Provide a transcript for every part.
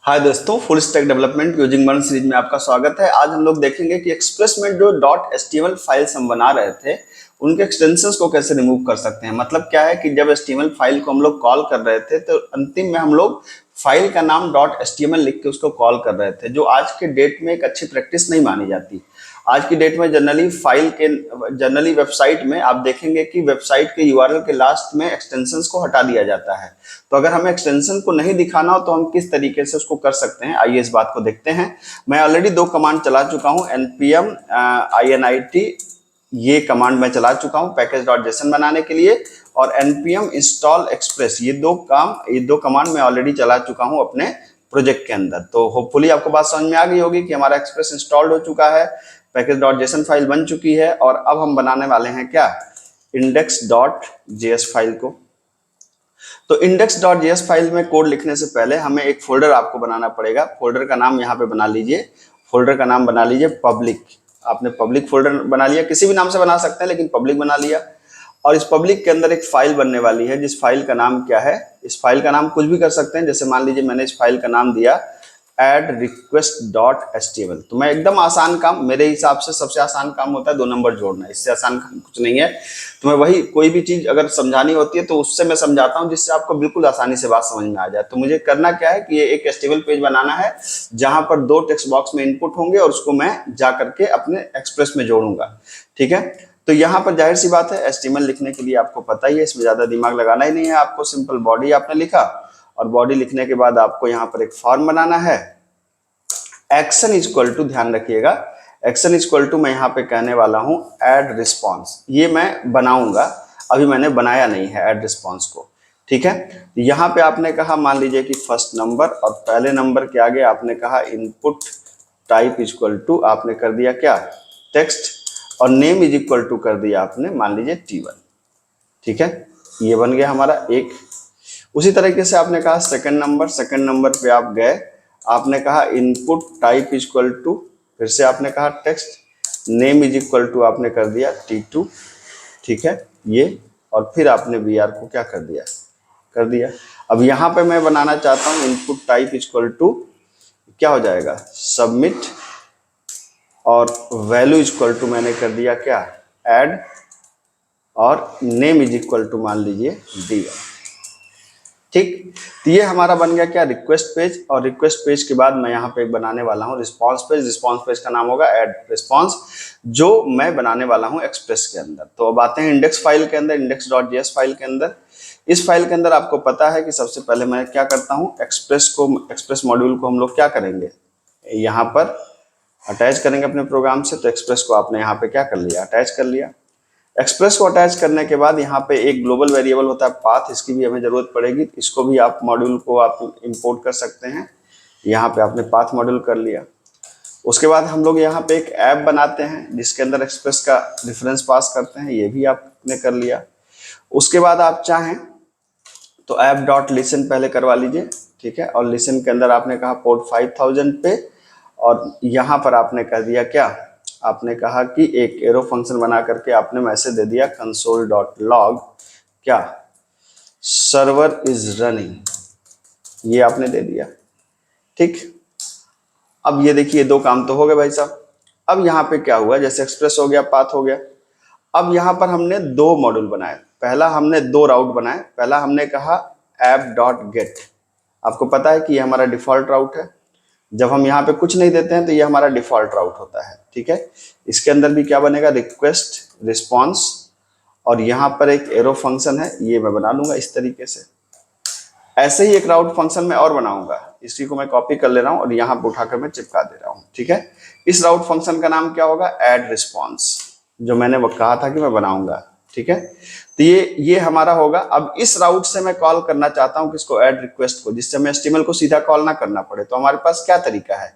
हाय दोस्तों, full stack development using MERN series में आपका स्वागत है। आज हम लोग देखेंगे कि एक्सप्रेस में जो .html फाइल्स हम बना रहे थे उनके एक्सटेंशंस को कैसे रिमूव कर सकते हैं। मतलब क्या है कि जब HTML फाइल को हम लोग कॉल कर रहे थे तो अंतिम में हम लोग फाइल का नाम .html लिख के उसको कॉल कर रहे थे, जो आज के डेट में एक अच्छी प्रैक्टिस नहीं मानी जाती। आज की डेट में जनरली वेबसाइट में आप देखेंगे कि वेबसाइट के यूआरएल के लास्ट में एक्सटेंशंस को हटा दिया जाता है। तो अगर हमें एक्सटेंशन को नहीं दिखाना हो तो हम किस तरीके से उसको कर सकते हैं, आइए इस बात को देखते हैं। मैं ऑलरेडी दो कमांड चला चुका हूं, npm init ये कमांड मैं चला चुका हूं पैकेज.json बनाने के लिए, और npm install express ये दो कमांड मैं ऑलरेडी चला चुका हूं अपने प्रोजेक्ट के अंदर। तो होपफुली आपको बात समझ में आ गई होगी कि हमारा एक्सप्रेस इंस्टॉल्ड हो चुका है, पैकेज.json फाइल बन चुकी है, और अब हम बनाने वाले हैं क्या, index.js फाइल को। तो index.js फाइल में कोड लिखने से पहले हमें एक फोल्डर आपको बनाना पड़ेगा। फोल्डर का नाम यहाँ पे बना लीजिए, फोल्डर का नाम बना लीजिए पब्लिक। आपने पब्लिक फोल्डर बना लिया, किसी भी नाम से बना सकते हैं लेकिन पब्लिक बना लिया। और इस पब्लिक के अंदर एक फाइल बनने वाली है, जिस फाइल का नाम क्या है, इस फाइल का नाम कुछ भी कर सकते हैं। जैसे मान लीजिए मैंने इस फाइल का नाम दिया add request.html। तो मैं एकदम आसान काम, मेरे हिसाब से सबसे आसान काम होता है 2 नंबर जोड़ना, इससे आसान काम कुछ नहीं है। तो मैं वही कोई भी चीज अगर समझानी होती है तो उससे मैं समझाता हूं जिससे आपको बिल्कुल आसानी से बात समझ में आ जाए। तो मुझे करना क्या है कि ये एक HTML पेज बनाना है जहां पर 2 टेक्स्ट बॉक्स में इनपुट होंगे और उसको मैं जा करके अपने एक्सप्रेस में जोड़ूंगा। ठीक है, तो यहाँ पर जाहिर सी बात है HTML लिखने के लिए आपको पता ही है, इसमें ज्यादा दिमाग लगाना ही नहीं है आपको। सिंपल बॉडी आपने लिखा, और बॉडी लिखने के बाद आपको यहाँ पर एक फॉर्म बनाना है। एक्शन इज इक्वल टू, ध्यान रखिएगा, एक्शन इज इक्वल टू मैं यहाँ पे कहने वाला हूँ एड रिस्पॉन्स। ये मैं बनाऊंगा, अभी मैंने बनाया नहीं है एड रिस्पॉन्स को। ठीक है, यहाँ पे आपने कहा मान लीजिए कि फर्स्ट नंबर, और पहले नंबर के आगे आपने कहा input type is equal to, आपने कर दिया क्या, टेक्स्ट, और नेम इज इक्वल टू कर दिया आपने मान लीजिए T1। ठीक है, ये बन गया हमारा एक। उसी तरीके से आपने कहा सेकंड नंबर पे आप गए, आपने कहा input type is equal to, फिर से आपने कहा text, name is equal to आपने कर दिया T2। ठीक है, ये, और फिर आपने br को क्या कर दिया। अब यहाँ पे मैं बनाना चाहता हूँ input type is equal to, क्या हो जाएगा, सबमिट, और वैल्यू इज इक्वल टू मैंने कर दिया क्या, ऐड, और नेम इज इक्वल टू मान लीजिए D1। ठीक, तो ये हमारा बन गया क्या, रिक्वेस्ट पेज। और रिक्वेस्ट पेज के बाद मैं यहाँ पे बनाने वाला हूँ रिस्पॉन्स पेज। रिस्पॉन्स पेज का नाम होगा ऐड रिस्पॉन्स, जो मैं बनाने वाला हूँ एक्सप्रेस के अंदर। तो अब आते हैं इंडेक्स फाइल के अंदर, index.js फाइल के अंदर। इस फाइल के अंदर आपको पता है कि सबसे पहले मैं क्या करता हूँ, एक्सप्रेस मॉड्यूल को हम लोग क्या करेंगे, यहाँ पर अटैच करेंगे अपने प्रोग्राम से। तो एक्सप्रेस को आपने यहाँ पे क्या कर लिया, अटैच कर लिया। एक्सप्रेस को अटैच करने के बाद यहाँ पे एक ग्लोबल वेरिएबल होता है पाथ, इसकी भी हमें जरूरत पड़ेगी। इसको भी आप मॉड्यूल को आप इंपोर्ट कर सकते हैं। यहाँ पे आपने पाथ मॉड्यूल कर लिया। उसके बाद हम लोग यहाँ पे एक ऐप बनाते हैं जिसके अंदर एक्सप्रेस का रेफरेंस पास करते हैं, ये भी आपने कर लिया। उसके बाद आप चाहें तो ऐप डॉट लिसन पहले करवा लीजिए। ठीक है, और लिसन के अंदर आपने कहा पोर्ट 5000 पे, और यहाँ पर आपने कह दिया क्या, आपने कहा कि एक एरो फंक्शन बना करके आपने मैसेज दे दिया console.log क्या, सर्वर इज रनिंग, ये आपने दे दिया। ठीक, अब ये देखिए दो काम तो हो गए भाई साहब। अब यहाँ पे क्या हुआ, जैसे एक्सप्रेस हो गया, पाथ हो गया। अब यहाँ पर हमने 2 मॉड्यूल बनाए, पहला हमने 2 राउट बनाए। पहला हमने कहा app.get, आपको पता है कि ये हमारा डिफॉल्ट राउट है। जब हम यहाँ पे कुछ नहीं देते हैं तो ये हमारा डिफॉल्ट राउट होता है। ठीक है, इसके अंदर भी क्या बनेगा, रिक्वेस्ट रिस्पॉन्स, और यहाँ पर एक एरो फंक्शन है, ये मैं बना लूंगा इस तरीके से। ऐसे ही एक राउट फंक्शन मैं और बनाऊंगा, इसी को मैं कॉपी कर ले रहा हूँ और यहाँ पर उठाकर मैं चिपका दे रहा हूँ। ठीक है, इस राउट फंक्शन का नाम क्या होगा, ऐड रिस्पॉन्स, जो मैंने वो कहा था कि मैं बनाऊंगा। ठीक है, तो ये हमारा होगा। अब इस राउट से मैं कॉल करना चाहता हूं किसको, ऐड रिक्वेस्ट को, जिससे मैं HTML को सीधा कॉल ना करना पड़े। तो हमारे पास क्या तरीका है,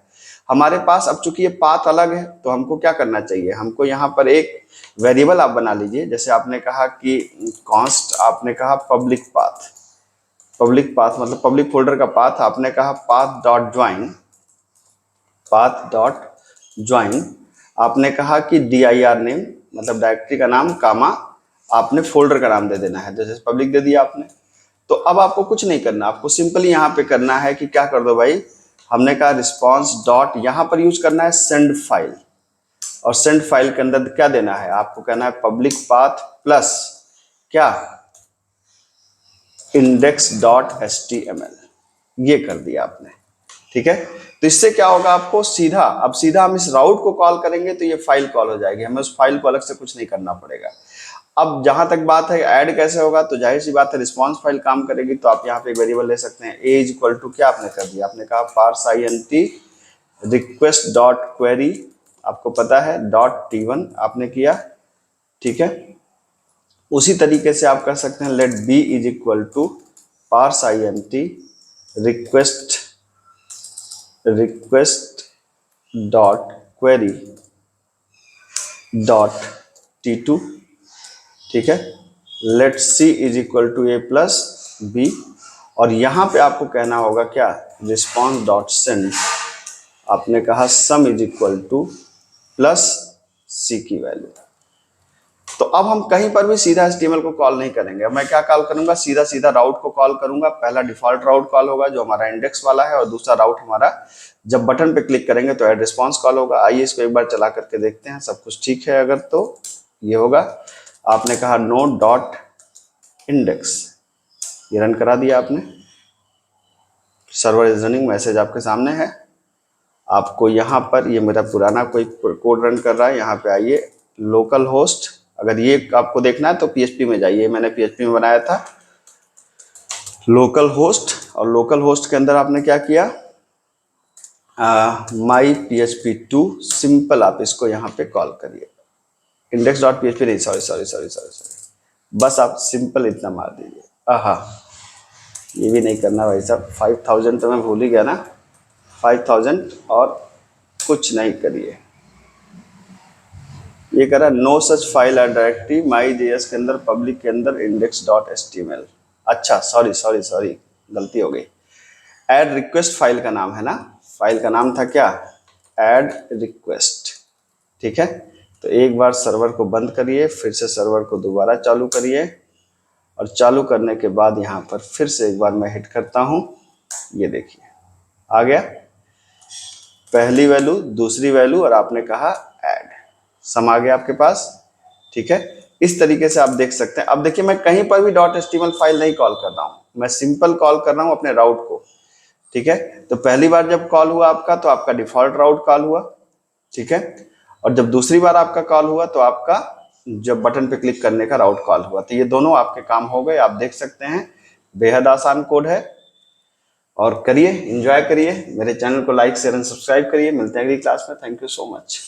हमारे पास अब चूंकि ये पाथ अलग है तो हमको क्या करना चाहिए, हमको यहाँ पर एक वेरिएबल आप बना लीजिए। जैसे आपने कहा कि कॉन्स्ट, आपने कहा पब्लिक पाथ, पब्लिक पाथ मतलब पब्लिक फोल्डर का पाथ, आपने कहा पाथ डॉट ज्वाइन, आपने कहा कि dir नेम मतलब डायरेक्टरी का नाम, कामा आपने फोल्डर का नाम दे देना है, जैसे पब्लिक दे दिया आपने। तो अब आपको कुछ नहीं करना, आपको सिंपली यहाँ पे करना है कि क्या कर दो भाई, हमने कहा रिस्पॉन्स डॉट, यहां पर यूज करना है सेंड फाइल, और सेंड फाइल के अंदर क्या देना है आपको, कहना है पब्लिक पाथ प्लस क्या, index.html, ये कर दिया आपने। ठीक है, तो इससे क्या होगा आपको सीधा, अब सीधा हम इस राउट को कॉल करेंगे तो ये फाइल कॉल हो जाएगी, हमें उस फाइल को अलग से कुछ नहीं करना पड़ेगा। अब जहां तक बात है ऐड कैसे होगा, तो जाहिर सी बात है रिस्पॉन्स फाइल काम करेगी, तो आप यहाँ पे वेरिएबल ले सकते हैं a इज इक्वल टू क्या आपने कर दिया, आपने कहा parse int request dot query, आपको पता है डॉट t1 आपने किया। ठीक है, उसी तरीके से आप कर सकते हैं let b is equal to parse int request dot query dot t2। ठीक है, let c is equal to a plus B, और यहां पे आपको कहना होगा क्या, रिस्पॉन्स डॉट सेंड, आपने कहा सम is equal two plus c की वैल्यू। तो अब हम कहीं पर भी सीधा HTML को कॉल नहीं करेंगे, मैं क्या कॉल करूंगा, सीधा सीधा राउट को कॉल करूंगा। पहला डिफॉल्ट राउट कॉल होगा जो हमारा इंडेक्स वाला है, और दूसरा राउट हमारा जब बटन पे क्लिक करेंगे तो ऐड रिस्पॉन्स कॉल होगा। आइए इसको एक बार चला करके देखते हैं, सब कुछ ठीक है अगर तो ये होगा। आपने कहा नो डॉट इंडेक्स, ये रन करा दिया आपने, सर्वर इज रनिंग, मैसेज आपके सामने है। आपको यहाँ पर ये मेरा पुराना कोई कोड रन कर रहा है, यहाँ पे आइए लोकल होस्ट, अगर ये आपको देखना है तो PHP में जाइए, मैंने PHP में बनाया था लोकल होस्ट, और लोकल होस्ट के अंदर आपने क्या किया, माई PHP2 सिंपल, आप इसको यहाँ पे कॉल करिए, index.php नहीं, सॉरी, बस आप सिंपल इतना मार दीजिए। आहा, ये भी नहीं करना भाई साहब, 5000 तो मैं भूल ही गया ना, 5000 और कुछ नहीं करिए, ये करा नो सच फाइल और डायरेक्टरी माई JS के अंदर पब्लिक के अंदर index.html। अच्छा सॉरी गलती हो गई, ऐड रिक्वेस्ट फाइल का नाम है ना, फाइल का नाम था क्या, ऐड रिक्वेस्ट। ठीक है, तो एक बार सर्वर को बंद करिए, फिर से सर्वर को दोबारा चालू करिए, और चालू करने के बाद यहाँ पर फिर से एक बार मैं हिट करता हूँ, ये देखिए आ गया, पहली वैल्यू दूसरी वैल्यू, और आपने कहा ऐड, सम आ गया आपके पास। ठीक है, इस तरीके से आप देख सकते हैं। अब देखिए मैं कहीं पर भी .html फाइल नहीं कॉल कर रहा हूँ, मैं सिंपल कॉल कर रहा हूँ अपने राउट को। ठीक है, तो पहली बार जब कॉल हुआ आपका तो आपका डिफॉल्ट राउट कॉल हुआ। ठीक है, और जब दूसरी बार आपका कॉल हुआ तो आपका जब बटन पे क्लिक करने का राउट कॉल हुआ, तो ये दोनों आपके काम हो गए, आप देख सकते हैं, बेहद आसान कोड है। और करिए, एंजॉय करिए, मेरे चैनल को लाइक शेयर एंड सब्सक्राइब करिए। मिलते हैं अगली क्लास में, थैंक यू सो मच।